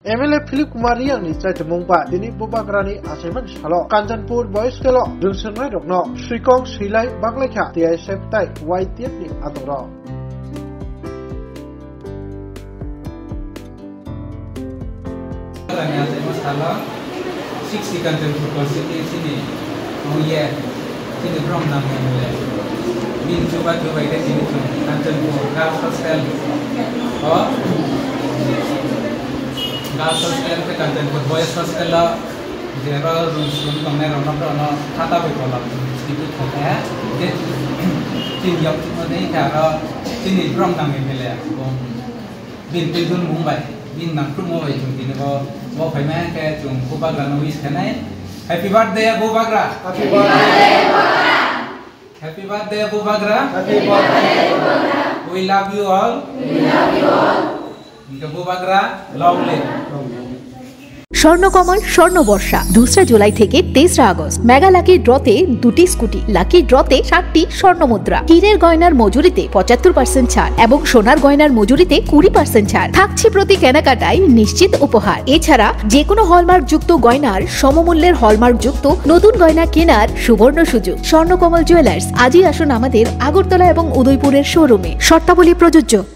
MLA Philip Kumar Riang ni cai mongpa dini Bobagrani aseman salo Kanjanpur boys kelo rungsernai rokno Srikong Silai Baglekha TISF tai YTF ni atoro. Kami ada masalah 60 Kanjanpur constituency sini, Muye, sini from namanya. Bin coba itu sini Kanjanpur Girls Hostel, oh, Girls Hostel ke Kanjanpur Boys Hostel lah, zero rooms kami orang kata berkolak sedikit ya. Jadi sini yang mana cara sini from namanya, bin pildun Mumbai, bin nak promo itu sini mau pernah ke cung Bobagra Novis kenai. Happy birthday Bobagra. Happy birthday Bobagra. Happy birthday Bobagra. Happy birthday Bobagra. We love you all. We love you all. Bobagra lovely. Swarnakamal স্বর্ণবর্ষা 2 July থেকে 23 August mega lucky ড্রতে 2টি scooty lucky ড্রতে 7টি স্বর্ণমুদ্রা হীরের গয়নার মজুরিতে 75% ছাড় এবং সোনার গয়নার মজুরিতে 20% ছাড় থাকছে প্রতি কেনাকাটায় নিশ্চিত উপহার এছাড়া যে কোনো হলমার্ক যুক্ত গয়নার সমমূল্যের হলমার্ক যুক্ত নতুন গয়না কেনার সুবর্ণ সুযোগ স্বর্ণকমল জুয়েলার্স আজই আসুন আমাদের আগরতলা এবং উদয়পুরের শোরুমে শর্তাবলী প্রযোজ্য।